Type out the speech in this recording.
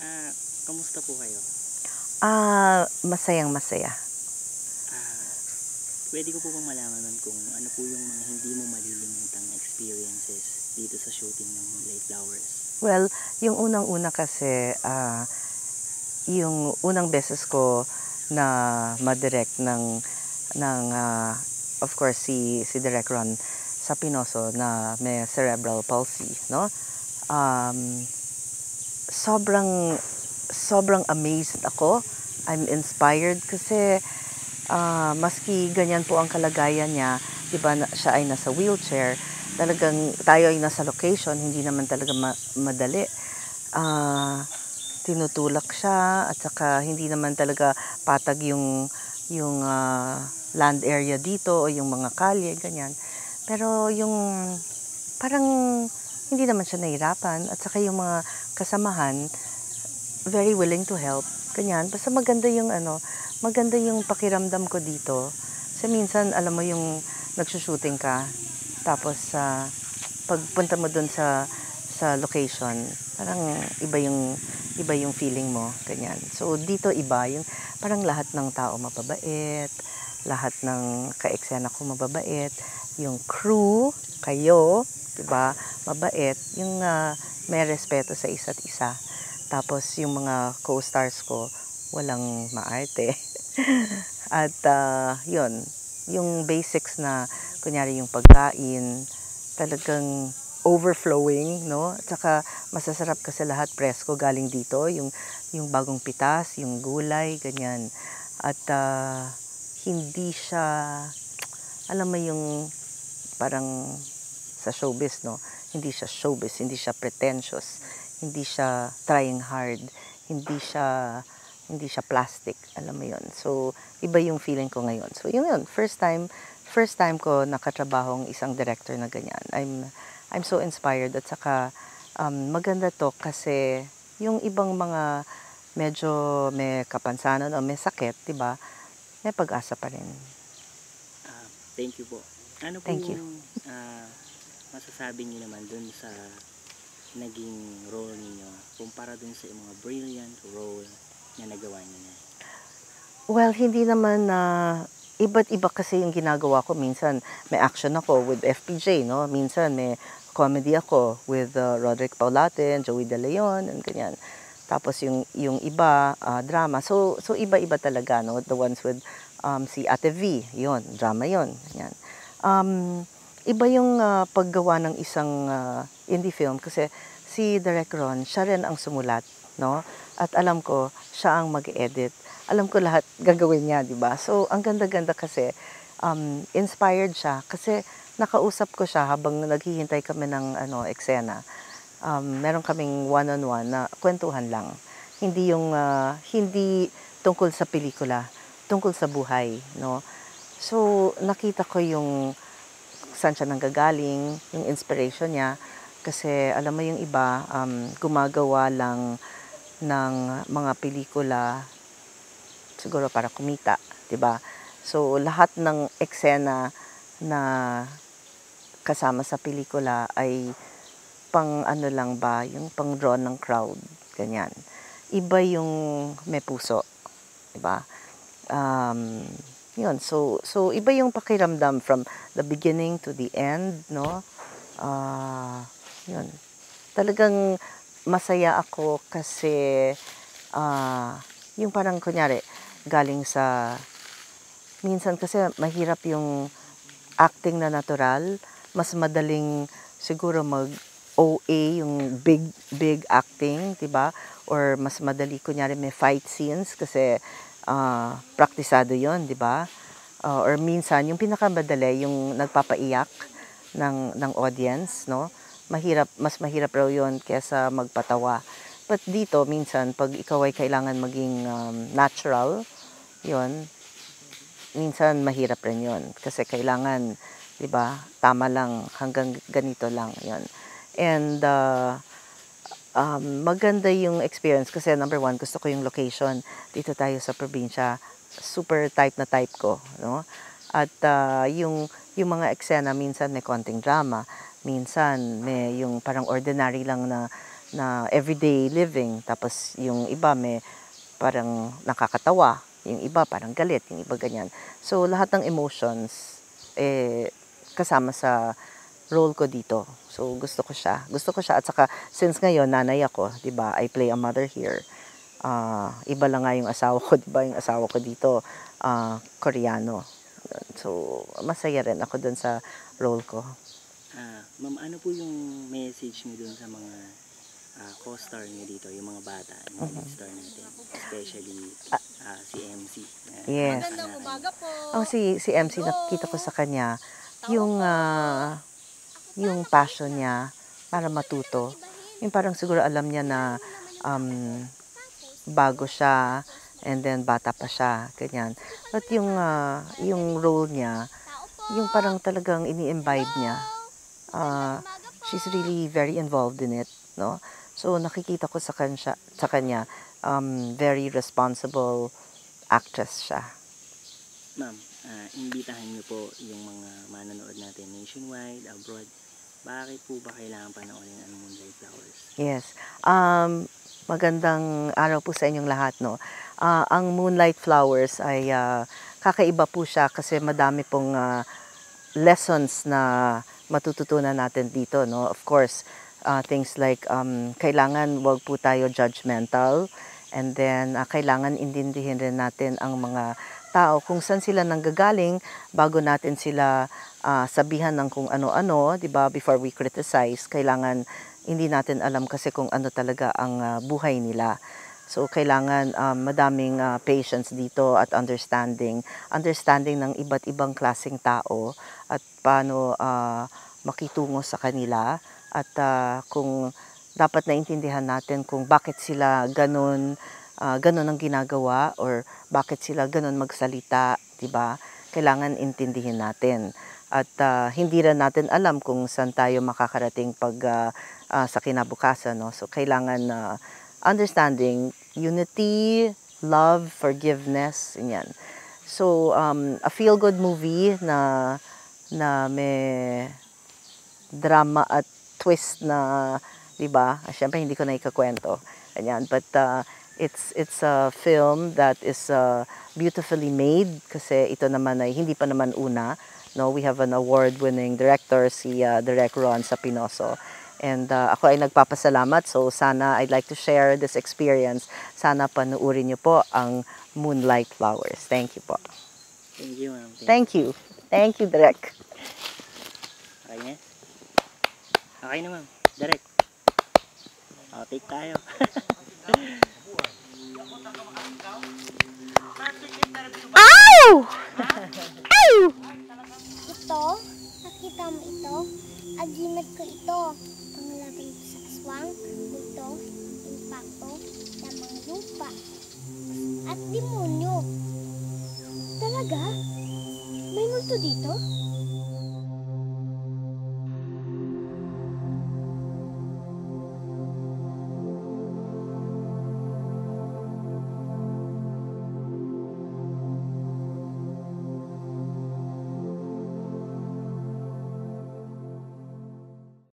Ah, kamusta po kayo? Masayang-masaya. Ah, Puwede ko po bang malaman kung ano po yung mga hindi mo malilimutang experiences dito sa shooting ng Moonlight Flowers? Well, yung unang-una kasi, yung unang beses ko na ma-direct ng of course si Direk Ron Sapinoso na may cerebral palsy, no? Um, sobrang sobrang amazed ako. I'm inspired kasi maski ganyan po ang kalagayan niya, 'di ba, siya ay nasa wheelchair, talagang tayo ay nasa location, hindi naman talaga madali. Ah, Tinutulak siya at saka hindi naman talaga patag yung land area dito o yung mga kalye, ganyan. Pero yung parang hindi naman siya nahirapan at saka yung mga kasamahan very willing to help, ganyan. Basta maganda yung pakiramdam ko dito. Kasi minsan, alam mo yung nagsushooting ka, tapos pagpunta mo dun sa location, parang iba yung feeling mo, ganyan. So, dito iba, yung parang lahat ng tao mababait, lahat ng ka-eksena ko mababait, yung crew, kayo, 'di ba, mabait, yung may respeto sa isa't isa. Tapos yung mga co-stars ko, walang maarte. At yun, yung basics na, kunyari yung pagkain, talagang overflowing, no? At saka masasarap kasi lahat presko galing dito, yung bagong pitas, yung gulay, ganyan. At hindi siya, alam mo yung parang sa showbiz, no? Hindi siya showbiz, hindi siya pretentious, hindi siya trying hard, hindi siya hindi siya plastic, alam mo yon. So, iba yung feeling ko ngayon. So, yun, first time ko nakatrabaho ang isang director na ganyan. I'm so inspired at saka maganda to kasi yung ibang mga medyo may kapansanan o may sakit, 'di ba? May pag-asa pa rin. Thank you po. Ano po Thank you. yung masasabi niyo naman dun sa naging role ninyo kumpara dun sa mga brilliant role na nagawa niyo na? Well, hindi naman na iba't iba kasi yung ginagawa ko. Minsan may action ako with FPJ, no? Minsan may comedy ako with Roderick Paulatin, Joey De Leon, and ganyan. Tapos yung iba, drama. So iba-iba talaga, no? The ones with si Ate V, yon drama yon. Ganyan. Um, Iba yung paggawa ng isang indie film kasi si Direk Ron, siya rin ang sumulat, no? At alam ko, siya ang mag-edit. Alam ko lahat gagawin niya, di ba? So, ang ganda-ganda kasi, inspired siya kasi nakausap ko siya habang naghihintay kami ng eksena. Meron kaming one-on-one na kwentuhan lang. Hindi tungkol sa pelikula, tungkol sa buhay, no? So, nakita ko yung saan siya nanggagaling, yung inspiration niya. Kasi alam mo yung iba, gumagawa lang ng mga pelikula siguro para kumita, 'di ba? So lahat ng eksena na kasama sa pelikula ay pang ano lang ba, yung pang draw ng crowd, ganyan. Iba yung may puso, 'di ba? Um, Yun, so iba yung pakiramdam from the beginning to the end, no? Ah, Yun. Talagang masaya ako kasi yung parang kunyari galing sa minsan kasi mahirap yung acting na natural, mas madaling siguro mag OA yung big acting, 'di ba? Or mas madali kunyari may fight scenes kasi praktisado 'yon, 'di ba? Or minsan yung pinakamadali yung nagpapaiyak ng audience, no? Mas mahirap raw 'yon kaysa magpatawa. But dito minsan pag ikaw ay kailangan maging natural, 'yon, minsan mahirap rin 'yon kasi kailangan, 'di ba? Tama lang, hanggang ganito lang 'yon. And maganda yung experience kasi number one, gusto ko yung location. Dito tayo sa probinsya, super type na type ko, no? At yung mga eksena minsan may konting drama, minsan may yung parang ordinary lang na everyday living. Tapos yung iba may parang nakakatawa, yung iba parang galit, yung iba ganyan. So lahat ng emotions kasama sa role ko dito. So gusto ko siya. Gusto ko siya at saka since ngayon nanay ako, 'di ba? I play a mother here. Iba lang nga yung asawa ko, 'di ba? Yung asawa ko dito Koreano. So masaya rin ako dun sa role ko. Ma'am, ano po yung message niyo dun sa mga co-star niyo dito, yung mga bata, yung star natin, especially si MC. Yes. Magandang umaga po. Si MC, nakita ko sa kanya yung passion niya para matuto. Yung parang siguro alam niya na bago siya and then bata pa siya, ganyan. But yung role niya, yung parang talagang ini-imbibe niya. She's really very involved in it, no? So nakikita ko sa kanya, very responsible actress siya. Ma'am, imbitahan niyo po yung mga manonood natin nationwide, abroad. Bakit po ba kailangan panoorin ang Moonlight Flowers? Yes. Magandang araw po sa inyong lahat, no. Ang Moonlight Flowers ay kakaiba po siya kasi madami pong lessons na matututunan natin dito, no. Of course, things like kailangan wag po tayo judgmental, and then kailangan intindihin rin natin ang mga tao kung saan sila nanggagaling bago natin sila sabihan ng kung ano-ano, 'di ba? Before we criticize, kailangan hindi natin alam kasi kung ano talaga ang buhay nila. So kailangan madaming patience dito at understanding ng iba't ibang klaseng tao at paano makitungo sa kanila at kung dapat naintindihan natin kung bakit sila ganun ang ginagawa or bakit sila ganun magsalita, 'di ba? Kailangan intindihin natin. At hindi rin natin alam kung saan tayo makakarating pag sa kinabukasan, no? So kailangan understanding, unity, love, forgiveness, yan. So a feel good movie na may drama at twist na, 'di ba? Syempre hindi ko na ikakwento. Ganyan, but it's a film that is beautifully made kasi ito naman ay hindi pa naman una. No, we have an award-winning director, si Direk Ron sa Pinoso. And ako ay nagpapasalamat. So sana I'd like to share this experience. Sana panuorin niyo po ang Moonlight Flowers. Thank you po. Thank you, ma'am. Thank you. Thank you, Direk. Okay na? Okay na, ma'am. Direct. Take tayo. Ow! Ow! Ito, nakita mo ito? Aginat ko ito. Panglaban ko sa aswang, multo, impacto, lamang lupa, at demonyo. Talaga? May multo dito?